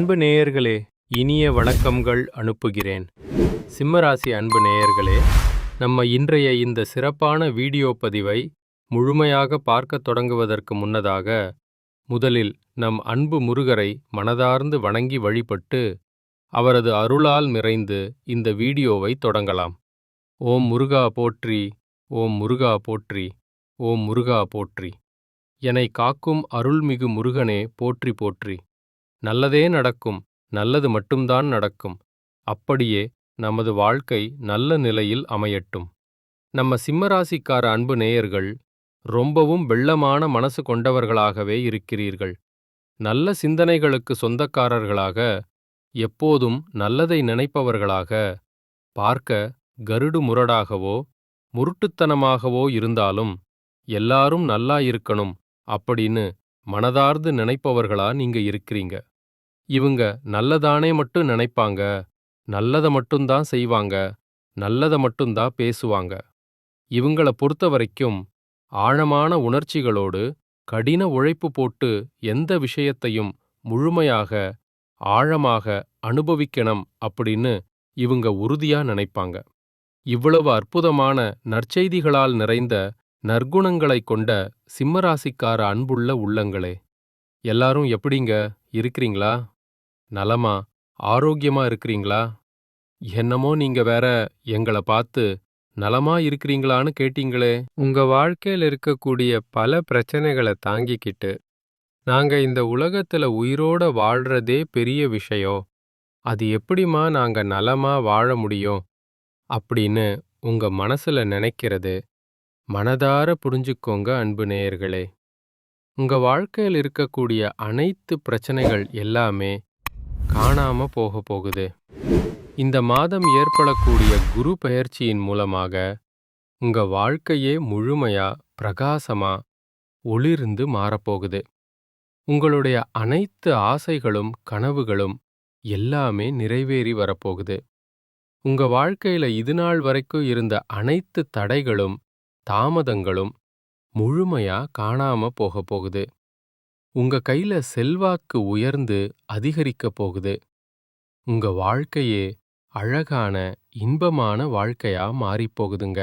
அன்பு நேயர்களே, இனிய வணக்கங்கள் அனுப்புகிறேன். சிம்மராசி அன்பு நேயர்களே, நம்ம இன்றைய இந்த சிறப்பான வீடியோ பதிவை முழுமையாக பார்க்கத் தொடங்குவதற்கு முன்னதாக, முதலில் நம் அன்பு முருகரை மனதார்ந்து வணங்கி வழிபட்டு, அவரது அருளால் நிறைந்து இந்த வீடியோவை தொடங்கலாம். ஓம் முருகா போற்றி, ஓம் முருகா போற்றி, ஓம் முருகா போற்றி. என்னை காக்கும் அருள்மிகு முருகனே போற்றி போற்றி. நல்லதே நடக்கும், நல்லது மட்டும்தான் நடக்கும். அப்படியே நமது வாழ்க்கை நல்ல நிலையில் அமையட்டும். நம்ம சிம்மராசிக்கார அன்பு நேயர்கள் ரொம்பவும் வெள்ளமான மனசு கொண்டவர்களாகவே இருக்கிறீர்கள். நல்ல சிந்தனைகளுக்கு சொந்தக்காரர்களாக, எப்போதும் நல்லதை நினைப்பவர்களாக, பார்க்க கருடு முரடாகவோ முருட்டுத்தனமாகவோ இருந்தாலும் எல்லாரும் நல்லா இருக்கணும் அப்படின்னு மனதார்ந்து நினைப்பவர்களா நீங்க இருக்கிறீங்க. இவங்க நல்லதானே மட்டும் நினைப்பாங்க, நல்லதை மட்டும்தான் செய்வாங்க, நல்லதை மட்டும்தான் பேசுவாங்க. இவங்கள பொறுத்த வரைக்கும் ஆழமான உணர்ச்சிகளோடு கடின உழைப்பு போட்டு எந்த விஷயத்தையும் முழுமையாக ஆழமாக அனுபவிக்கணும் அப்படின்னு இவங்க உறுதியா நினைப்பாங்க. இவ்வளவு அற்புதமான நற்செய்திகளால் நிறைந்த நற்குணங்களைக் கொண்ட சிம்மராசிக்கார அன்புள்ள உள்ளங்களே, எல்லாரும் எப்படிங்க இருக்கிறீங்களா? நலமா, ஆரோக்கியமா இருக்கிறீங்களா? என்னமோ நீங்க வேற எங்களை பார்த்து நலமா இருக்கிறீங்களான்னு கேட்டீங்களே. உங்க வாழ்க்கையில் இருக்கக்கூடிய பல பிரச்சனைகளை தாங்கிக்கிட்டு நாங்க இந்த உலகத்துல உயிரோட வாழ்றதே பெரிய விஷயம், அது எப்படிம்மா நாங்க நலமா வாழ முடியும் அப்படின்னு உங்க மனசுல நினைக்கிறது மனதார புரிஞ்சுக்கோங்க அன்பு நேயர்களே. உங்க வாழ்க்கையில் இருக்கக்கூடிய அனைத்து பிரச்சனைகள் எல்லாமே காணாம போக போகுது. இந்த மாதம் ஏற்படக்கூடிய குரு பெயர்ச்சியின் மூலமாக உங்க வாழ்க்கையே முழுமையா பிரகாசமா ஒளிர்ந்து மாறப்போகுது. உங்களுடைய அனைத்து ஆசைகளும் கனவுகளும் எல்லாமே நிறைவேறி வரப்போகுது. உங்க வாழ்க்கையில இதுநாள் வரைக்கும் இருந்த அனைத்து தடைகளும் தாமதங்களும் முழுமையா காணாம போக போகுது. உங்க கையில செல்வாக்கு உயர்ந்து அதிகரிக்க போகுது. உங்க வாழ்க்கையே அழகான இன்பமான வாழ்க்கையா மாறிப்போகுதுங்க.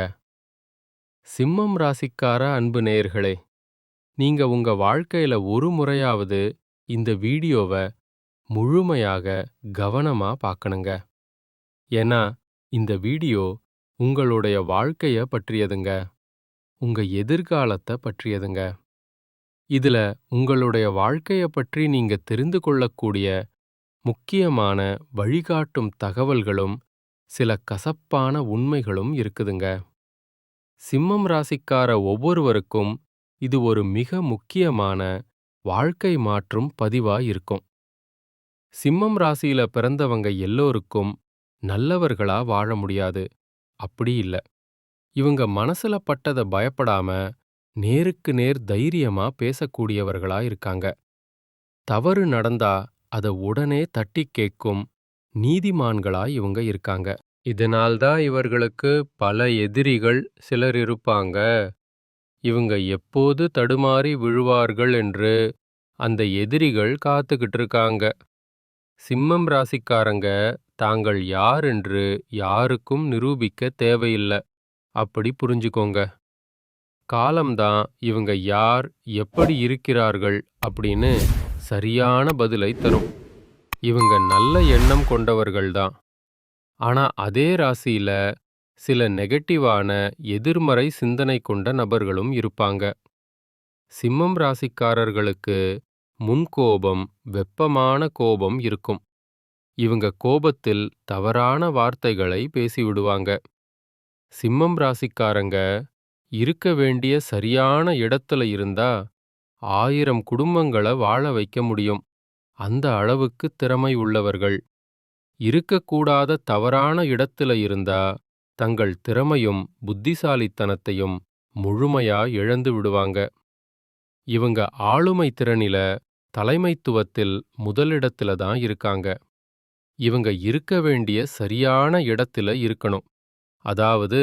சிம்மம் ராசிக்கார அன்பு நேயர்களே, நீங்க உங்க வாழ்க்கையில ஒரு முறையாவது இந்த வீடியோவை முழுமையாக கவனமா பார்க்கணுங்க. ஏன்னா இந்த வீடியோ உங்களுடைய வாழ்க்கைய பற்றியதுங்க, உங்க எதிர்காலத்தை பற்றியதுங்க. இதுல உங்களுடைய வாழ்க்கைய பற்றி நீங்க தெரிந்து கொள்ளக்கூடிய முக்கியமான வழிகாட்டும் தகவல்களும் சில கசப்பான உண்மைகளும் இருக்குதுங்க. சிம்மம் ராசிக்கார ஒவ்வொருவருக்கும் இது ஒரு மிக முக்கியமான வாழ்க்கை மாற்றும் பதிவா இருக்கும். சிம்மம் ராசியில பிறந்தவங்க எல்லோருக்கும் நல்லவர்களா வாழ முடியாது. அப்படி இல்ல. இவங்க மனசுல பட்டத பயப்படாம நேருக்கு நேர் தைரியமா பேசக்கூடியவர்களா இருக்காங்க. தவறு நடந்தா அத உடனே தட்டி கேட்கும் நீதிமான்களா இவங்க இருக்காங்க. இதனால்தான் இவர்களுக்கு பல எதிரிகள் சிலர் இருப்பாங்க. இவங்க எப்போது தடுமாறி விழுவார்கள் என்று அந்த எதிரிகள் காத்துக்கிட்டு இருக்காங்க. சிம்மம் ராசிக்காரங்க தாங்கள் யார் என்று யாருக்கும் நிரூபிக்க தேவையில்ல. அப்படி புரிஞ்சுக்கோங்க. காலம்தான் இவங்க யார், எப்படி இருக்கிறார்கள் அப்படின்னு சரியான பதிலை தரும். இவங்க நல்ல எண்ணம் கொண்டவர்கள்தான். ஆனா அதே ராசியில சில நெகட்டிவான எதிர்மறை சிந்தனை கொண்ட நபர்களும் இருப்பாங்க. சிம்மம் ராசிக்காரர்களுக்கு முன்கோபம், வெப்பமான கோபம் இருக்கும். இவங்க கோபத்தில் தவறான வார்த்தைகளை பேசிவிடுவாங்க. சிம்மம் ராசிக்காரங்க இருக்க வேண்டிய சரியான இடத்துல இருந்தா 1000 குடும்பங்களை வாழ வைக்க முடியும். அந்த அளவுக்கு திறமை உள்ளவர்கள். இருக்கக்கூடாத தவறான இடத்துல இருந்தா தங்கள் திறமையும் புத்திசாலித்தனத்தையும் முழுமையா இழந்து விடுவாங்க. இவங்க ஆளுமை திறனில தலைமைத்துவத்தில் முதலிடத்துல தான் இருக்காங்க. இவங்க இருக்க வேண்டிய சரியான இடத்துல இருக்கணும். அதாவது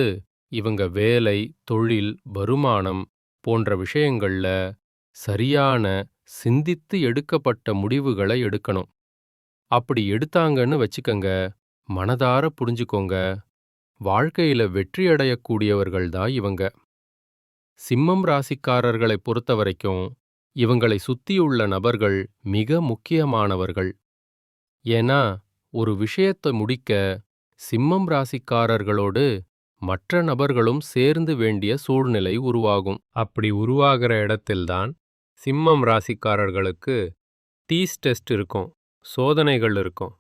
இவங்க வேலை, தொழில், வருமானம் போன்ற விஷயங்கள்ல சரியான சிந்தித்து எடுக்கப்பட்ட முடிவுகளை எடுக்கணும். அப்படி எடுத்தாங்கன்னு வச்சுக்கங்க, மனதார புரிஞ்சுக்கோங்க, வாழ்க்கையில வெற்றி அடையக்கூடியவர்கள் தான் இவங்க. சிம்மம் ராசிக்காரர்களை பொறுத்தவரைக்கும் இவங்களை சுத்தியுள்ள நபர்கள் மிக முக்கியமானவர்கள். ஏன்னா ஒரு விஷயத்தை முடிக்க சிம்மம் ராசிக்காரர்களோடு மற்ற நபர்களும் சேர்ந்து வேண்டிய சூழ்நிலை உருவாகும். அப்படி உருவாகிற இடத்தில்தான் சிம்மம் ராசிக்காரர்களுக்கு டீஸ் டெஸ்ட் இருக்கும், சோதனைகள் இருக்கும்.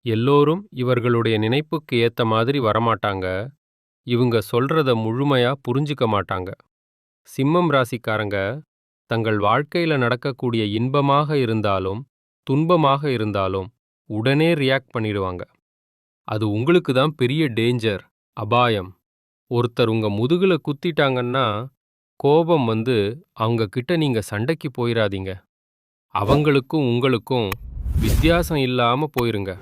எல்லோரும் இவர்களுடைய நினைப்புக்கு ஏத்த மாதிரி வரமாட்டாங்க. இவங்க சொல்றத முழுமையா புரிஞ்சுக்க மாட்டாங்க. சிம்மம் ராசிக்காரங்க தங்கள் வாழ்க்கையில நடக்கக்கூடிய இன்பமாக இருந்தாலும் துன்பமாக இருந்தாலும் உடனே ரியாக்ட் பண்ணிடுவாங்க. அது உங்களுக்கு தான் பெரிய டேஞ்சர், அபாயம். ஒருத்தர் உங்க முதுகுல குத்திட்டாங்கன்னா கோபம் வந்து அவங்க கிட்ட நீங்க சண்டைக்கு போயிடாதீங்க. அவங்களுக்கும் உங்களுக்கும் வித்தியாசம் இல்லாம போயிருங்க.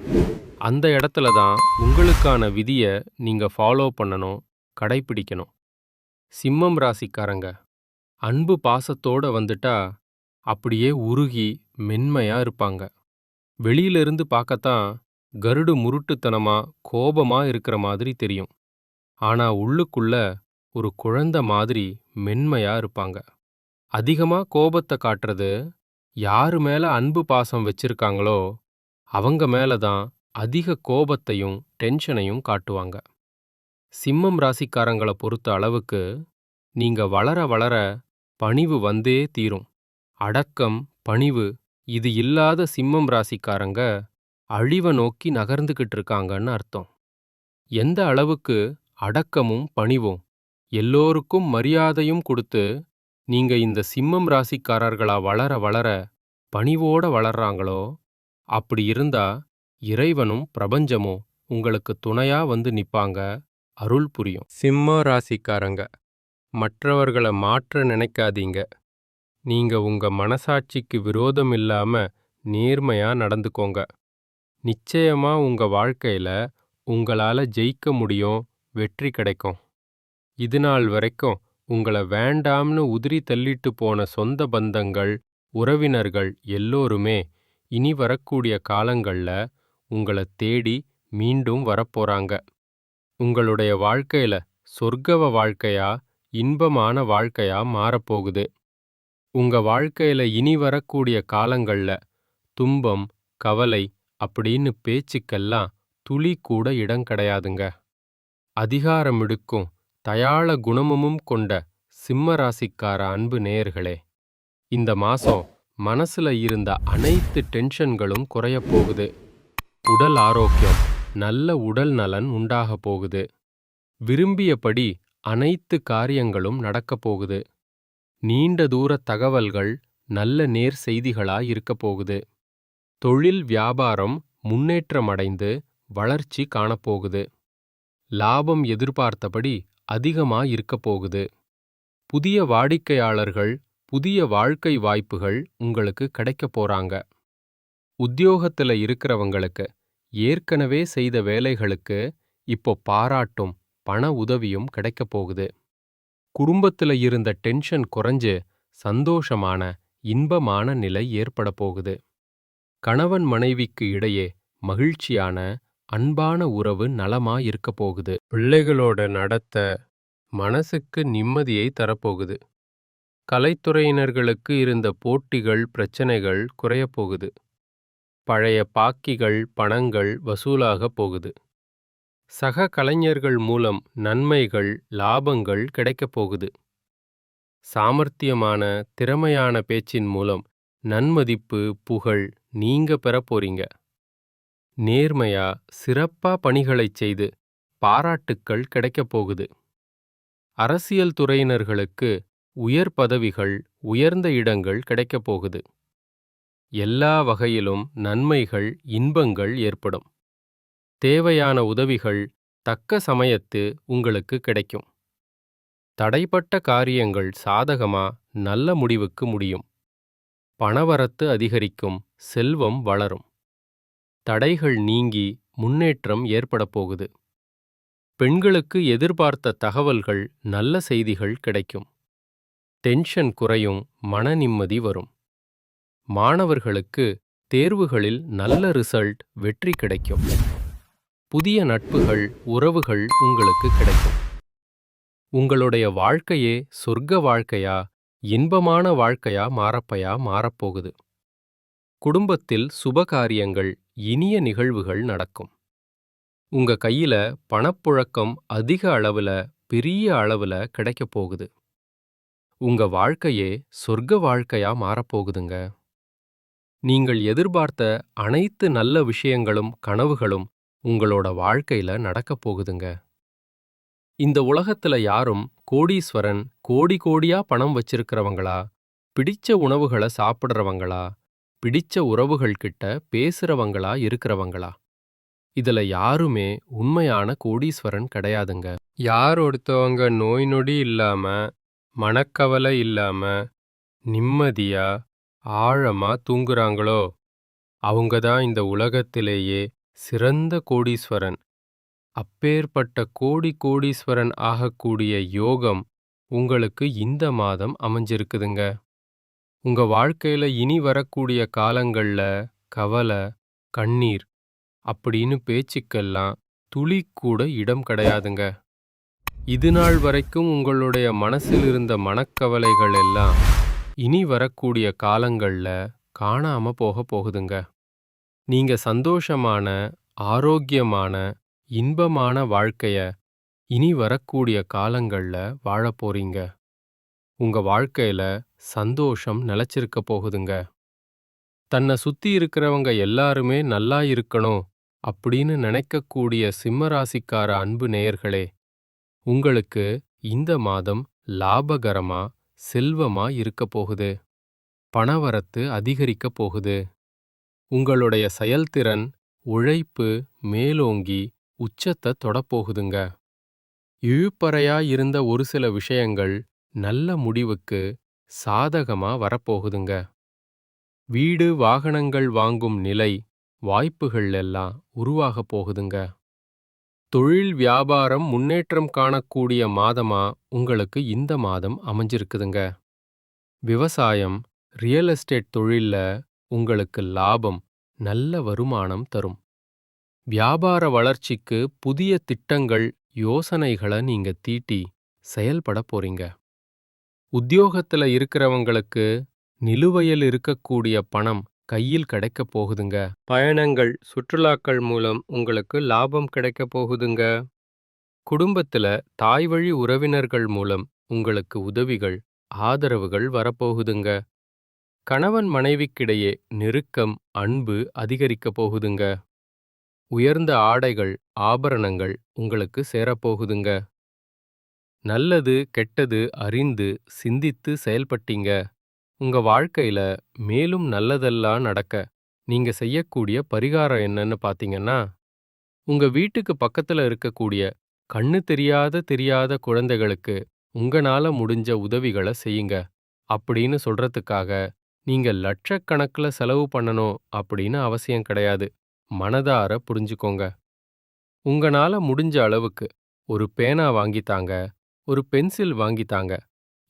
அந்த இடத்துல தான் உங்களுக்கான விதிய நீங்க ஃபாலோ பண்ணணும், கடைப்பிடிக்கணும். சிம்மம் ராசிக்காரங்க அன்பு பாசத்தோட வந்துட்டா அப்படியே உருகி மென்மையா இருப்பாங்க. வெளியிலிருந்து பார்க்கத்தான் கருடு முருட்டுத்தனமா கோபமா இருக்கிற மாதிரி தெரியும். ஆனா உள்ளுக்குள்ள ஒரு குழந்தை மாதிரி மென்மையா இருப்பாங்க. அதிகமா கோபத்தை காட்டுறது யாரு மேல அன்பு பாசம் வச்சிருக்காங்களோ அவங்க மேல தான் அதிக கோபத்தையும் டென்ஷனையும் காட்டுவாங்க. சிம்மம் ராசிக்காரங்களை பொறுத்த அளவுக்கு நீங்க வளர வளர பணிவு வந்தே தீரும். அடக்கம், பணிவு இது இல்லாத சிம்மம் ராசிக்காரங்க அழிவை நோக்கி நகர்ந்துகிட்டு இருக்காங்கன்னு அர்த்தம். எந்த அளவுக்கு அடக்கமும் பணிவும் எல்லோருக்கும் மரியாதையும் கொடுத்து நீங்க இந்த சிம்மம் ராசிக்காரர்களா வளர வளர பணிவோட வளர்றாங்களோ அப்படி இருந்தா இறைவனும் பிரபஞ்சமும் உங்களுக்கு துணையா வந்து நிப்பாங்க, அருள் புரியும். சிம்ம ராசிக்காரங்க மற்றவர்களை மாற்ற நினைக்காதீங்க. நீங்க உங்க மனசாட்சிக்கு விரோதம் இல்லாம நேர்மையா நடந்துக்கோங்க. நிச்சயமா உங்க வாழ்க்கையில உங்களால ஜெயிக்க முடியும், வெற்றி கிடைக்கும். இதுநாள் வரைக்கும் உங்களை வேண்டாம்னு உதிரி தள்ளிட்டு போன சொந்த பந்தங்கள், உறவினர்கள் எல்லோருமே இனி வரக்கூடிய காலங்கள்ல உங்களை தேடி மீண்டும் வரப்போறாங்க. உங்களுடைய வாழ்க்கையில சொர்க்கவ வாழ்க்கையா இன்பமான வாழ்க்கையா மாறப்போகுது. உங்க வாழ்க்கையில இனி வரக்கூடிய காலங்கள்ல துன்பம், கவலை அப்படின்னு பேச்சுக்கெல்லாம் துளி கூட இடம் கிடையாதுங்க. அதிகாரமிடுக்கும் தயாள குணமும் கொண்ட சிம்ம ராசிக்கார அன்பு நேயர்களே, இந்த மாசம் மனசுல இருந்த அனைத்து டென்ஷன்களும் குறையப் போகுது. உடல் ஆரோக்கியம், நல்ல உடல் நலன் உண்டாகப் போகுது. விரும்பியபடி அனைத்து காரியங்களும் நடக்கப் போகுது. நீண்ட தூர தகவல்கள் நல்ல நேர் செய்திகளாய் இருக்கப் போகுது. தொழில் வியாபாரம் முன்னேற்றமடைந்து வளர்ச்சி காணப்போகுது. லாபம் எதிர்பார்த்தபடி அதிகமா இருக்கப் போகுது. புதிய வாடிக்கையாளர்கள், புதிய வாழ்க்கை வாய்ப்புகள் உங்களுக்கு கிடைக்கப் போறாங்க. உத்தியோகத்துல இருக்கிறவங்களுக்கு ஏற்கனவே செய்த வேலைகளுக்கு இப்போ பாராட்டும் பண உதவியும் கிடைக்கப் போகுது. குடும்பத்துல இருந்த டென்ஷன் குறைஞ்சு சந்தோஷமான இன்பமான நிலை ஏற்பட போகுது. கணவன் மனைவிக்கு இடையே மகிழ்ச்சியான அன்பான உறவு நலமா இருக்க போகுது. பிள்ளைகளோட நடத்த மனசுக்கு நிம்மதியை தரப்போகுது. கலைத்துறையினர்களுக்கு இருந்த போட்டிகள், பிரச்சனைகள் குறையப் போகுது. பழைய பாக்கிகள், பணங்கள் வசூலாகப் போகுது. சக கலைஞர்கள் மூலம் நன்மைகள், லாபங்கள் கிடைக்கப் போகுது. சாமர்த்தியமான, திறமையான பேச்சின் மூலம் நன்மதிப்பு, புகழ் நீங்க பெறப் போறீங்க. நேர்மையா, சிறப்பா பணிகளைச் செய்து பாராட்டுக்கள் கிடைக்கப் போகுது. அரசியல் துறையினர்களுக்கு உயர் பதவிகள், உயர்ந்த இடங்கள் கிடைக்கப் போகுது. எல்லா வகையிலும் நன்மைகள், இன்பங்கள் ஏற்படும். தேவையான உதவிகள் தக்க சமயத்து உங்களுக்கு கிடைக்கும். தடைப்பட்ட காரியங்கள் சாதகமா நல்ல முடிவுக்கு முடியும். பணவரத்து அதிகரிக்கும், செல்வம் வளரும். தடைகள் நீங்கி முன்னேற்றம் ஏற்படப் போகுது. பெண்களுக்கு எதிர்பார்த்த தகவல்கள், நல்ல செய்திகள் கிடைக்கும். டென்ஷன் குறையும், மன நிம்மதி வரும். மாணவர்களுக்கு தேர்வுகளில் நல்ல ரிசல்ட், வெற்றி கிடைக்கும். புதிய நட்புகள், உறவுகள் உங்களுக்கு கிடைக்கும். உங்களுடைய வாழ்க்கையே சொர்க்க வாழ்க்கையா, இன்பமான வாழ்க்கையா மாறப்போகுது. குடும்பத்தில் சுபகாரியங்கள், இனிய நிகழ்வுகள் நடக்கும். உங்க கையில பணப்புழக்கம் அதிக அளவுல, பெரிய அளவுல கிடைக்கப் போகுது. உங்க வாழ்க்கையே சொர்க்க வாழ்க்கையா மாறப்போகுதுங்க. நீங்கள் எதிர்பார்த்த அனைத்து நல்ல விஷயங்களும், கனவுகளும் உங்களோட வாழ்க்கையில நடக்கப் போகுதுங்க. இந்த உலகத்துல யாரும் கோடீஸ்வரன், கோடி கோடியா பணம் வச்சிருக்கிறவங்களா, பிடிச்ச உணவுகளை சாப்பிடுறவங்களா, பிடிச்ச உறவுகள் கிட்ட பேசுறவங்களா இருக்கிறவங்களா? இதுல யாருமே உண்மையான கோடீஸ்வரன் கிடையாதுங்க. யார் ஒருத்தவங்க நோய் நொடி இல்லாம, மனக்கவலை இல்லாம, நிம்மதியா, ஆழமா தூங்குறாங்களோ, அவங்க தான் இந்த உலகத்திலேயே சிறந்த கோடீஸ்வரன். அப்பேற்பட்ட கோடீஸ்வரன் ஆகக்கூடிய யோகம் உங்களுக்கு இந்த மாதம் அமைஞ்சிருக்குதுங்க. உங்க வாழ்க்கையில இனி வரக்கூடிய காலங்கள்ல கவலை, கண்ணீர் அப்படின்னு பேச்சுக்கெல்லாம் துளி கூட இடம் கிடையாதுங்க. இதுநாள் வரைக்கும் உங்களுடைய மனசில் இருந்த மனக்கவலைகள் எல்லாம் இனி வரக்கூடிய காலங்கள்ல காணாம போகுதுங்க. நீங்க சந்தோஷமான, ஆரோக்கியமான, இன்பமான வாழ்க்கைய இனி வரக்கூடிய காலங்கள்ல வாழப் போறீங்க. உங்க வாழ்க்கையில சந்தோஷம் நிலைச்சிருக்க போகுதுங்க. தன்னை சுத்தி இருக்கிறவங்க எல்லாருமே நல்லா இருக்கணும் அப்படின்னு நினைக்கக்கூடிய சிம்மராசிக்கார அன்பு நேயர்களே, உங்களுக்கு இந்த மாதம் லாபகரமா, செல்வமா இருக்க போகுது. பணவரத்து அதிகரிக்க போகுது. உங்களுடைய செயல்திறன், உழைப்பு மேலோங்கி உச்சத்தை தொடப்போகுதுங்க. இழுபறையா இருந்த ஒரு சில விஷயங்கள் நல்ல முடிவுக்கு சாதகமா வரப்போகுதுங்க. வீடு, வாகனங்கள் வாங்கும் நிலை, வாய்ப்புகள் எல்லாம் உருவாகப் போகுதுங்க. தொழில், வியாபாரம் முன்னேற்றம் காணக்கூடிய மாதமா உங்களுக்கு இந்த மாதம் அமைஞ்சிருக்குதுங்க. விவசாயம், ரியல் எஸ்டேட் தொழில்ல உங்களுக்கு லாபம், நல்ல வருமானம் தரும். வியாபார வளர்ச்சிக்கு புதிய திட்டங்கள், யோசனைகளை நீங்க தீட்டி செயல்பட போறீங்க. உத்தியோகத்துல இருக்கிறவங்களுக்கு நிலுவையில் இருக்கக்கூடிய பணம் கையில் கிடைக்க போகுதுங்க. பயணங்கள், சுற்றுலாக்கள் மூலம் உங்களுக்கு லாபம் கிடைக்க போகுதுங்க. குடும்பத்துல தாய்வழி உறவினர்கள் மூலம் உங்களுக்கு உதவிகள், ஆதரவுகள் வரப்போகுதுங்க. கணவன் மனைவிக்கிடையே நெருக்கம், அன்பு அதிகரிக்க போகுதுங்க. உயர்ந்த ஆடைகள், ஆபரணங்கள் உங்களுக்கு சேரப்போகுதுங்க. நல்லது, கெட்டது அறிந்து, சிந்தித்து செயல்பட்டீங்க. உங்க வாழ்க்கையில மேலும் நல்லதெல்லாம் நடக்க நீங்க செய்யக்கூடிய பரிகாரம் என்னன்னு பாத்தீங்கன்னா, உங்க வீட்டுக்கு பக்கத்துல இருக்கக்கூடிய கண்ணு தெரியாத குழந்தைகளுக்கு உங்களால முடிஞ்ச உதவிகளை செய்யுங்க அப்படின்னு சொல்றதுக்காக நீங்க லட்சக்கணக்குல செலவு பண்ணணும் அப்படின்னு அவசியம் கிடையாது. மனதார புரிஞ்சுக்கோங்க. உங்களால முடிஞ்ச அளவுக்கு ஒரு பேனா வாங்கித்தாங்க, ஒரு பென்சில் வாங்கித்தாங்க.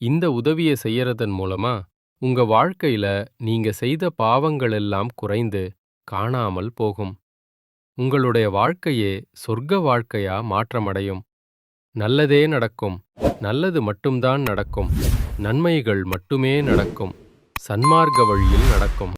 இந்த உதவியை செய்யறதன் மூலமா உங்க வாழ்க்கையில நீங்க செய்த பாவங்கள் எல்லாம் குறைந்து காணாமல் போகும். உங்களுடைய வாழ்க்கையே சொர்க்க வாழ்க்கையா மாற்றமடையும். நல்லதே நடக்கும். நல்லது மட்டும்தான் நடக்கும். நன்மைகள் மட்டுமே நடக்கும். சன்மார்க்க வழியில் நடக்கும்.